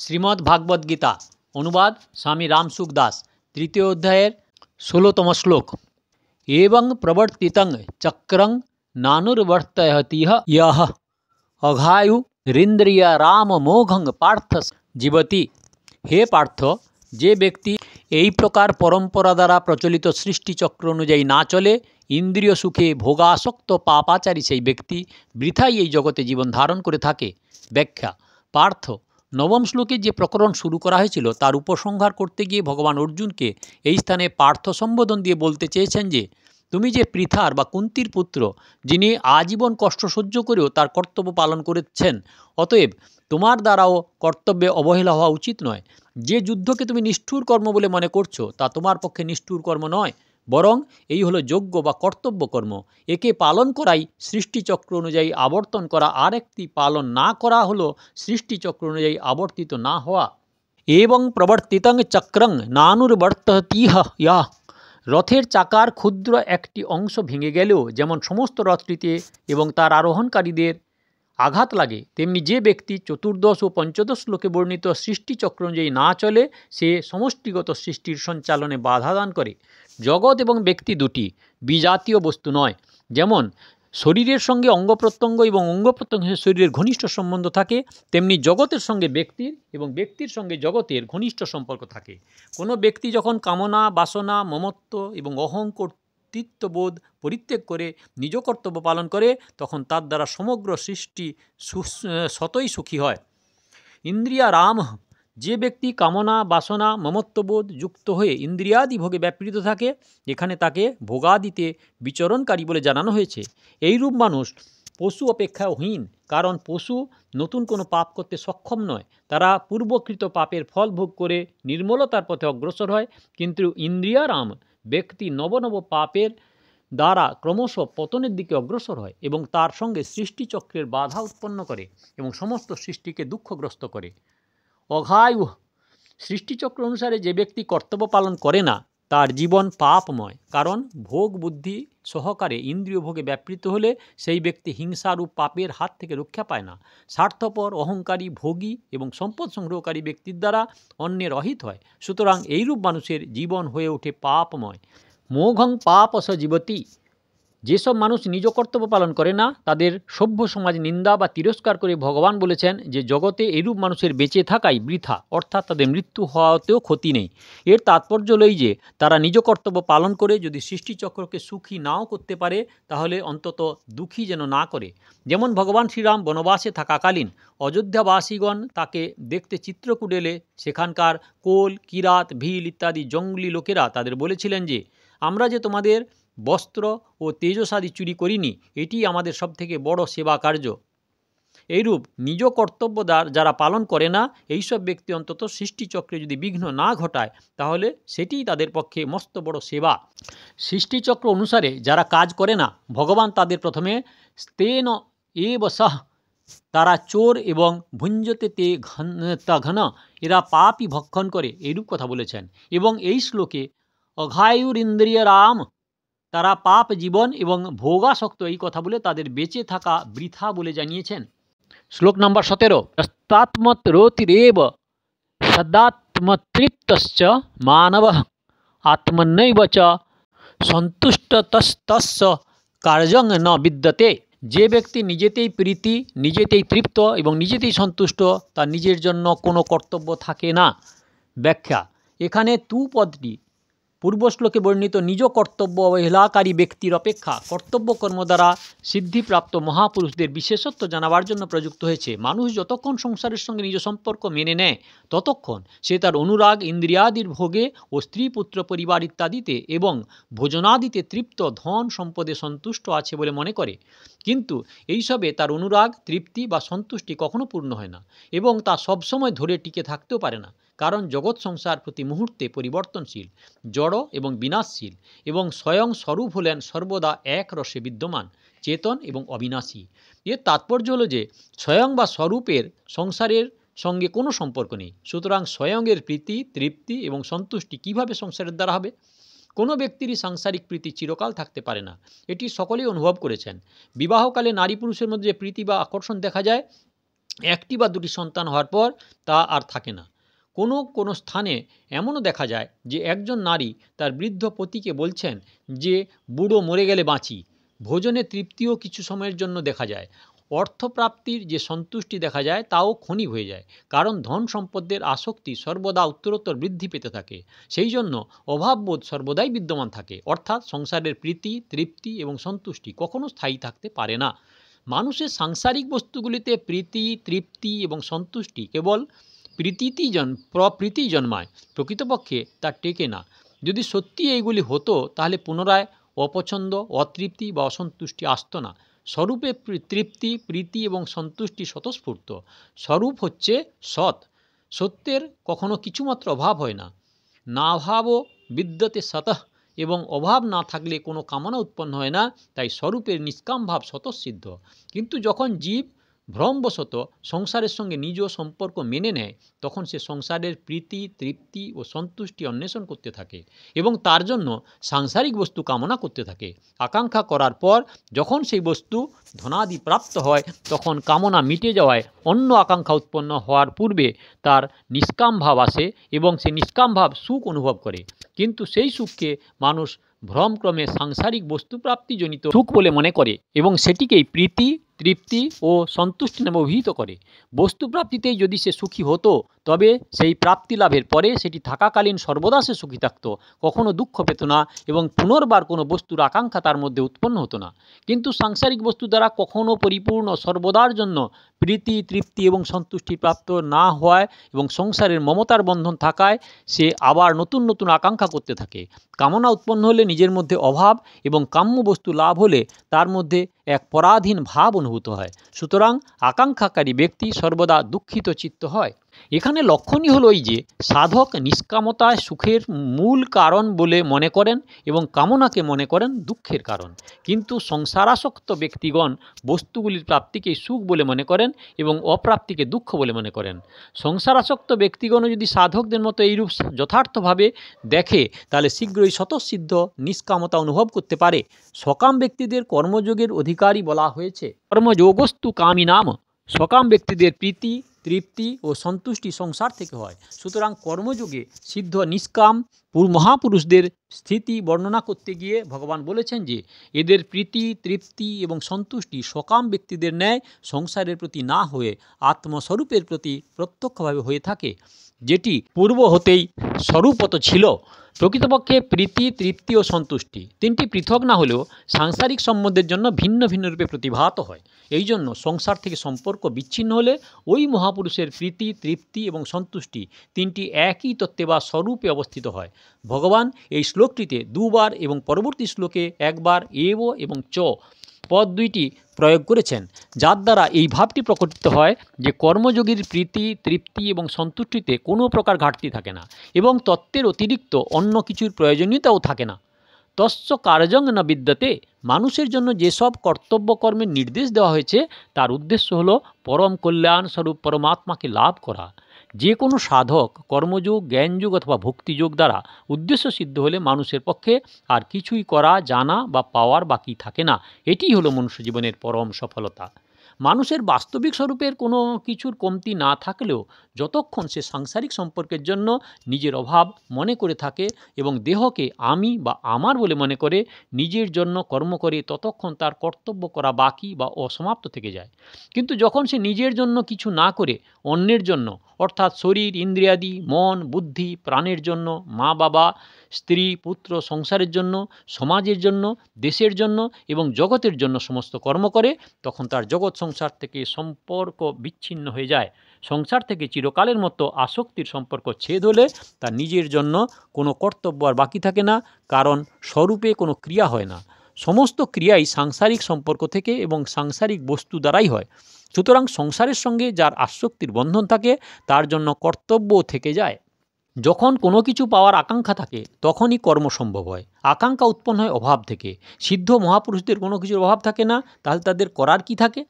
শ্রীমদ্ ভাগবত গীতা অনুবাদ স্বামী রামসুখ দাস তৃতীয় অধ্যায়ের 16তম শ্লোক। এবং প্রবর্তিতং চক্রং নানুর্বর্তয়তিহ ইয়ঃ অঘায়ুরিন্দ্রিয়া রাম মোঘং পার্থ জীবতি। হে পার্থ, যে ব্যক্তি এই প্রকার পরম্পরা দ্বারা প্রচলিত সৃষ্টিচক্র অনুযায়ী না চলে, ইন্দ্রিয় সুখে ভোগাসক্ত পাপাচারী সেই ব্যক্তি বৃথাই এই জগতে জীবন ধারণ করে থাকে। ব্যাখ্যা। পার্থ, নবম শ্লোকে যে প্রকরণ শুরু করা হয়েছিল তার উপসংহার করতে গিয়ে ভগবান অর্জুনকে এই স্থানে পার্থ সম্বোধন দিয়ে বলতে চেয়েছেন যে তুমি যে পৃথার বা কুন্তির পুত্র, যিনি আজীবন কষ্ট সহ্য করেও তার কর্তব্য পালন করেছেন, অতএব তোমার দ্বারাও কর্তব্যে অবহেলা হওয়া উচিত নয়। যে যুদ্ধকে তুমি নিষ্ঠুর কর্ম বলে মনে করছো তা তোমার পক্ষে নিষ্ঠুর কর্ম নয়, বরং এই হলো যোগ্য বা কর্তব্য কর্ম। একে পালন করাই সৃষ্টিচক্র অনুযায়ী আবর্তন করা, আর একটি পালন না করা হলো সৃষ্টিচক্র অনুযায়ী আবর্তিত না হওয়া। এবং প্রবর্তিতং চক্রং নানুর্বর্ততিহ ইয়ঃ। রথের চাকার ক্ষুদ্র একটি অংশ ভেঙে গেলেও যেমন সমস্ত রথটিতে এবং তার আরোহণকারীদের আঘাত লাগে, তেমনি যে ব্যক্তি চতুর্দশ ও পঞ্চদশ শ্লোকে বর্ণিত সৃষ্টিচক্র অনুযায়ী না চলে সে সমষ্টিগত সৃষ্টির সঞ্চালনে বাধা দান করে। জগৎ এবং ব্যক্তি দুটি বিজাতীয় বস্তু নয়। যেমন শরীরের সঙ্গে অঙ্গ প্রত্যঙ্গ এবং অঙ্গ প্রত্যঙ্গের শরীরের ঘনিষ্ঠ সম্বন্ধ থাকে, তেমনি জগতের সঙ্গে ব্যক্তির এবং ব্যক্তির সঙ্গে জগতের ঘনিষ্ঠ সম্পর্ক থাকে। কোনো ব্যক্তি যখন কামনা, বাসনা, মমত্ব এবং অহংকর্তৃত্ববোধ পরিত্যাগ করে নিজ কর্তব্য পালন করে, তখন তার দ্বারা সমগ্র সৃষ্টি স্বতই সুখী হয়। ইন্দ্রিয়া রাম, যে ব্যক্তি কামনা, বাসনা, মমত্ববোধ যুক্ত হয়ে ইন্দ্রিয়াদি ভোগে ব্যাপৃত থাকে, এখানে তাকে ভোগাদিতে বিচরণকারী বলে জানানো হয়েছে। এইরূপ মানুষ পশু অপেক্ষাও হীন, কারণ পশু নতুন কোনো পাপ করতে সক্ষম নয়। তারা পূর্বকৃত পাপের ফল ভোগ করে নির্মলতার পথে অগ্রসর হয়, কিন্তু ইন্দ্রিয়ারাম ব্যক্তি নব নব পাপের দ্বারা ক্রমশ পতনের দিকে অগ্রসর হয় এবং তার সঙ্গে সৃষ্টিচক্রের বাধা উৎপন্ন করে এবং সমস্ত সৃষ্টিকে দুঃখগ্রস্ত করে। অঘায়ু, সৃষ্টিচক্র অনুসারে যে ব্যক্তি কর্তব্য পালন করে না তার জীবন পাপময়, কারণ ভোগ বুদ্ধি সহকারে ইন্দ্রিয় ভোগে ব্যাপৃত হলে সেই ব্যক্তি হিংসারূপ পাপের হাত থেকে রক্ষা পায় না। স্বার্থপর, অহংকারী, ভোগী এবং সম্পদ সংগ্রহকারী ব্যক্তির দ্বারা অন্যের অহিত হয়। সুতরাং এইরূপ মানুষের জীবন হয়ে ওঠে পাপময়। মোঘং পাপস জীবতি, যেসব মানুষ নিজ কর্তব্য পালন করে না তাদের সভ্য সমাজ নিন্দা বা তিরস্কার করে ভগবান বলেছেন যে জগতে এরূপ মানুষের বেঁচে থাকাই বৃথা, অর্থাৎ তাদের মৃত্যু হওয়াতেও ক্ষতি নেই। এর তাৎপর্য হলোই যে তারা নিজ কর্তব্য পালন করে যদি সৃষ্টিচক্রকে সুখী নাও করতে পারে, তাহলে অন্তত দুঃখী যেন না করে। যেমন ভগবান শ্রীরাম বনবাসে থাকাকালীন অযোধ্যাবাসীগণ তাকে দেখতে চিত্রকূট এলে সেখানকার কোল, কিরাত, ভিল ইত্যাদি জঙ্গলি লোকেরা তাদের বলেছিলেন যে আমরা যে তোমাদের বস্ত্র ও তেজসাদি চুরি করিনি, এটি আমাদের সবথেকে বড় সেবা কার্য। এইরূপ নিজ কর্তব্য যারা পালন করে না, এইসব ব্যক্তি অন্তত সৃষ্টিচক্রে যদি বিঘ্ন না ঘটায় তাহলে সেটিই তাদের পক্ষে মস্ত বড় সেবা। সৃষ্টিচক্র অনুসারে যারা কাজ করে না, ভগবান তাদের প্রথমে স্তেন এব সহ, তারা চোর এবং ভুঞ্জতে তে ঘন, এরা পাপই ভক্ষণ করে, এইরূপ কথা বলেছেন। এবং এই শ্লোকে অঘায়ুরিন্দ্রিয় রাম, তারা পাপ জীবন এবং ভোগাসক্ত এই কথা বলে তাদের বেঁচে থাকা বৃথা বলে জানিয়েছেন। শ্লোক নম্বর 17। তস্তাত্মত্রোতিরেব সদাত্মতৃপ্তশ্চ মানবঃ আত্মনৈব চ সন্তুষ্টতস্তস্য কার্যং ন বিদ্যতে। যে ব্যক্তি নিজেতেই প্রীতি, নিজেতেই তৃপ্ত এবং নিজেতেই সন্তুষ্ট, তার নিজের জন্য কোনো কর্তব্য থাকে না। ব্যাখ্যা। এখানে তু পদটি পূর্ব শ্লোকে বর্ণিত নিজ কর্তব্য অবহেলাকারী ব্যক্তির অপেক্ষা কর্তব্য কর্ম দ্বারা সিদ্ধিপ্রাপ্ত মহাপুরুষদের বিশেষত্ব জানাবার জন্য প্রযুক্ত হয়েছে। মানুষ যতক্ষণ সংসারের সঙ্গে নিজ সম্পর্ক মেনে নেয় ততক্ষণ সে তার অনুরাগ ইন্দ্রিয়াদির ভোগে ও স্ত্রী পুত্র পরিবার ইত্যাদিতে এবং ভোজনাদিতে তৃপ্ত, ধন সম্পদে সন্তুষ্ট আছে বলে মনে করে। কিন্তু এইসবে তার অনুরাগ, তৃপ্তি বা সন্তুষ্টি কখনো পূর্ণ হয় না এবং তা সবসময় ধরে টিকে থাকতেও পারে না, কারণ জগৎ সংসার প্রতি মুহূর্তে পরিবর্তনশীল, জড় এবং বিনাশশীল, এবং স্বয়ং স্বরূপ হলেন সর্বদা এক রসে বিদ্যমান, চেতন এবং অবিনাশী। এর তাৎপর্য হলো যে স্বয়ং বা স্বরূপের সংসারের সঙ্গে কোনো সম্পর্ক নেই। সুতরাং স্বয়ংয়ের প্রীতি, তৃপ্তি এবং সন্তুষ্টি কিভাবে সংসারের দ্বারা হবে? কোনো ব্যক্তিরই সাংসারিক প্রীতি চিরকাল থাকতে পারে না, এটি সকলেই অনুভব করেছেন। বিবাহকালে নারী পুরুষের মধ্যে যে প্রীতি বা আকর্ষণ দেখা যায় একটি বা দুটি সন্তান হওয়ার পর তা আর থাকে না। কোনো কোনো স্থানে এমনও দেখা যায় যে একজন নারী তার বৃদ্ধ পতিকে বলছেন যে বুড়ো মরে গেলে বাঁচি। ভোজনে তৃপ্তিও কিছু সময়ের জন্য দেখা যায়। অর্থপ্রাপ্তির যে সন্তুষ্টি দেখা যায় তাও ক্ষণিক হয়ে যায়, কারণ ধন সম্পদের আসক্তি সর্বদা উত্তরোত্তর বৃদ্ধি পেতে থাকে। সেই জন্য অভাববোধ সর্বদাই বিদ্যমান থাকে, অর্থাৎ সংসারের প্রীতি, তৃপ্তি এবং সন্তুষ্টি কখনো স্থায়ী থাকতে পারে না। মানুষের সাংসারিক বস্তুগুলিতে প্রীতি, তৃপ্তি এবং সন্তুষ্টি কেবল প্রপ্রীতিই জন্মায়, প্রকৃতপক্ষে তা টেকে না। যদি সত্যি এইগুলি হতো তাহলে পুনরায় অপছন্দ, অতৃপ্তি বা অসন্তুষ্টি আসতো না। স্বরূপে তৃপ্তি, প্রীতি এবং সন্তুষ্টি স্বতঃস্ফূর্ত। স্বরূপ হচ্ছে সৎ। সত্যের কখনো কিছুমাত্র অভাব হয় না। নাভাবও বিদ্যতে সতঃ, এবং অভাব না থাকলে কোনো কামনা উৎপন্ন হয় না, তাই স্বরূপের নিষ্কাম ভাব স্বতঃসিদ্ধ। কিন্তু যখন জীব ভ্রমবশত সংসারের সঙ্গে নিজ সম্পর্ক মেনে নেয়, তখন সে সংসারের প্রীতি, তৃপ্তি ও সন্তুষ্টি অন্বেষণ করতে থাকে এবং তার জন্য সাংসারিক বস্তু কামনা করতে থাকে। আকাঙ্ক্ষা করার পর যখন সেই বস্তু ধনাদি প্রাপ্ত হয়, তখন কামনা মিটে যাওয়ায় অন্য আকাঙ্ক্ষা উৎপন্ন হওয়ার পূর্বে তার নিষ্কাম ভাব আসে এবং সে নিষ্কাম ভাব সুখ অনুভব করে। কিন্তু সেই সুখকে মানুষ ভ্রমক্রমে সাংসারিক বস্তুপ্রাপ্তিজনিত সুখ বলে মনে করে এবং সেটিকেই প্রীতি, তৃপ্তি ও সন্তুষ্টি নামে অভিহিত করে। বস্তুপ্রাপ্তিতেই যদি সে সুখী হতো, তবে সেই প্রাপ্তি লাভের পরে সেটি থাকাকালীন সর্বদা সে সুখী থাকত, কখনো দুঃখ পেত না এবং পুনর্বার কোনো বস্তুর আকাঙ্ক্ষা তার মধ্যে উৎপন্ন হতো না। কিন্তু সাংসারিক বস্তু দ্বারা কখনো পরিপূর্ণ সর্বদার জন্য প্রীতি, তৃপ্তি এবং সন্তুষ্টি প্রাপ্ত না হওয়ায় এবং সংসারের মমতার বন্ধন থাকায় সে আবার নতুন নতুন আকাঙ্ক্ষা করতে থাকে। কামনা উৎপন্ন হলে নিজের মধ্যে অভাব এবং কাম্য বস্তু লাভ হলে তার মধ্যে এক পরাধীন ভাব অনুভূত হয়। সুতরাং আকাঙ্ক্ষাকারী ব্যক্তি সর্বদা দুঃখিত চিত্ত হয়। এখানে লক্ষণীয় হলো এই যে সাধক নিষ্কামতায় সুখের মূল কারণ বলে মনে করেন এবং কামনাকে মনে করেন দুঃখের কারণ। কিন্তু সংসারাসক্ত ব্যক্তিগণ বস্তুগুলির প্রাপ্তিকে সুখ বলে মনে করেন এবং অপ্রাপ্তিকে দুঃখ বলে মনে করেন। সংসারাসক্ত ব্যক্তিগণও যদি সাধকদের মতো এইরূপ যথার্থভাবে দেখে, তাহলে শীঘ্রই স্বতঃসিদ্ধ নিষ্কামতা অনুভব করতে পারে। সকাম ব্যক্তিদের কর্মযোগের অধিকারী বলা হয়েছে। কর্মযোগস্তু কামী নাম। সকাম ব্যক্তিদের প্রীতি, তৃপ্তি ও সন্তুষ্টি সংসার থেকে হয়। সুতরাং কর্মযোগে সিদ্ধ নিষ্কাম মহাপুরুষদের স্থিতি বর্ণনা করতে গিয়ে ভগবান বলেছেন যে এদের প্রীতি, তৃপ্তি এবং সন্তুষ্টি সকাম ব্যক্তিদের ন্যায় সংসারের প্রতি না হয়ে আত্মস্বরূপের প্রতি প্রত্যক্ষভাবে হয়ে থাকে, যেটি পূর্ব হতেই স্বরূপত ছিল। প্রকৃতপক্ষে প্রীতি, তৃপ্তি ও সন্তুষ্টি তিনটি পৃথক না হলেও সাংসারিক সম্বন্ধের জন্য ভিন্ন ভিন্ন রূপে প্রতিভাত হয়। এই জন্য সংসার থেকে সম্পর্ক বিচ্ছিন্ন হলে ওই মহাপুরুষের প্রীতি, তৃপ্তি এবং সন্তুষ্টি তিনটি একই তত্ত্বে বা স্বরূপে অবস্থিত হয়। ভগবান এই শ্লোকটিতে দুবার এবং পরবর্তী শ্লোকে একবার এব এবং চ পদ দুইটি প্রয়োগ করেছেন, যার দ্বারা এই ভাবটি প্রকটিত হয় যে কর্মযোগীর প্রীতি, তৃপ্তি এবং সন্তুষ্টিতে কোনো প্রকার ঘাটতি থাকে না এবং তত্ত্বের অতিরিক্ত অন্য কিছুর প্রয়োজনীয়তাও থাকে না। তস্য কার্যং ন বিদ্যতে। মানুষের জন্য যেসব কর্তব্য কর্মের নির্দেশ দেওয়া হয়েছে তার উদ্দেশ্য হল পরম কল্যাণ স্বরূপ পরমাত্মাকে লাভ করা। যে কোনো সাধক কর্মযোগ, জ্ঞানযোগ অথবা ভক্তিযোগ দ্বারা উদ্দেশ্য সিদ্ধ হলে মানুষের পক্ষে আর কিছুই করা, জানা বা পাওয়ার বাকি থাকে না। এটিই হলো মনুষ্য জীবনের পরম সফলতা। মানুষের বাস্তবিক স্বরূপের কোনো কিছুর কমতি না থাকলেও যতক্ষণ সে সাংসারিক সম্পর্কের জন্য নিজের অভাব মনে করে থাকে এবং দেহকে আমি বা আমার বলে মনে করে নিজের জন্য কর্ম করে, ততক্ষণ তার কর্তব্য করা বাকি বা অসমাপ্ত থেকে যায়। কিন্তু যখন সে নিজের জন্য কিছু না করে অন্যের জন্য, অর্থাৎ শরীর, ইন্দ্রিয়াদি, মন, বুদ্ধি, প্রাণের জন্য, মা বাবা, স্ত্রী, পুত্র, সংসারের জন্য, সমাজের জন্য, দেশের জন্য এবং জগতের জন্য সমস্ত কর্ম করে, তখন তার জগৎ সংসার থেকে সম্পর্ক বিচ্ছিন্ন হয়ে যায়। সংসার থেকে চিরকালের মতো আসক্তির সম্পর্ক ছেদ হলে তার নিজের জন্য কোনো কর্তব্য আর বাকি থাকে না, কারণ স্বরূপে কোনো ক্রিয়া হয় না। সমস্ত ক্রিয়াই সাংসারিক সম্পর্ক থেকে এবং সাংসারিক বস্তু দ্বারাই হয়। সুতরাং সংসারের সঙ্গে যার আসক্তির বন্ধন থাকে তার জন্য কর্তব্য থেকে যায়। যখন কোনো কিছু পাওয়ার আকাঙ্ক্ষা থাকে তখনই কর্ম সম্ভব হয়। আকাঙ্ক্ষা উৎপন্ন হয় অভাব থেকে। সিদ্ধ মহাপুরুষদের কোনো কিছুর অভাব থাকে না, তাহলে তাদের করার কি থাকে?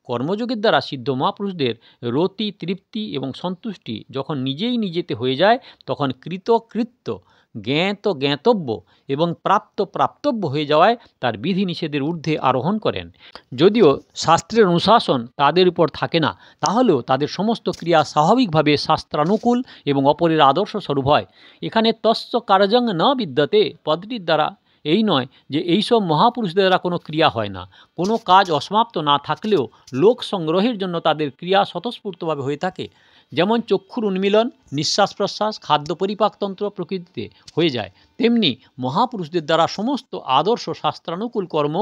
কর্মযোগের দ্বারা সিদ্ধ মহাপুরুষদের রতি, তৃপ্তি এবং সন্তুষ্টি যখন নিজেই নিজেতে হয়ে যায়, তখন কৃতকৃত্য জ্ঞাত জ্ঞাতব্য এবং প্রাপ্ত প্রাপ্তব্য হয়ে যাওয়ায় তার বিধিনিষেধের ঊর্ধ্বে আরোহণ করেন। যদিও শাস্ত্রের অনুশাসন তাদের উপর থাকে না, তাহলেও তাদের সমস্ত ক্রিয়া স্বাভাবিকভাবে শাস্ত্রানুকূল এবং অপরের আদর্শ স্বরূপ হয়। এখানে তস্য কার্যং ন বিদ্যতে পদটির দ্বারা এই নয় যে এইসব মহাপুরুষদের দ্বারা কোনো ক্রিয়া হয় না। কোনো কাজ অসমাপ্ত না থাকলেও লোক সংগ্রহের জন্য তাদের ক্রিয়া স্বতঃস্ফূর্তভাবে হয়ে থাকে। যেমন চক্ষুর উন্মিলন, নিঃশ্বাস প্রশ্বাস, খাদ্য পরিপাকতন্ত্র প্রকৃতিতে হয়ে যায়, তেমনি মহাপুরুষদের দ্বারা সমস্ত আদর্শ শাস্ত্রানুকূল কর্ম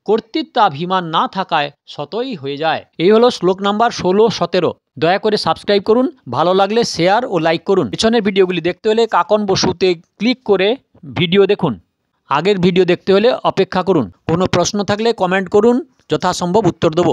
কর্তৃত্বাভিমান না থাকায় স্বতই হয়ে যায়। এই হলো শ্লোক নাম্বার 16-17। দয়া করে সাবস্ক্রাইব করুন, ভালো লাগলে শেয়ার ও লাইক করুন। পিছনের ভিডিওগুলি দেখতে হলে কাকন বসুতে ক্লিক করে ভিডিও দেখুন। আগের ভিডিও দেখতে হলে অপেক্ষা করুন। কোনো প্রশ্ন থাকলে কমেন্ট করুন, যথাসম্ভব উত্তর দেব।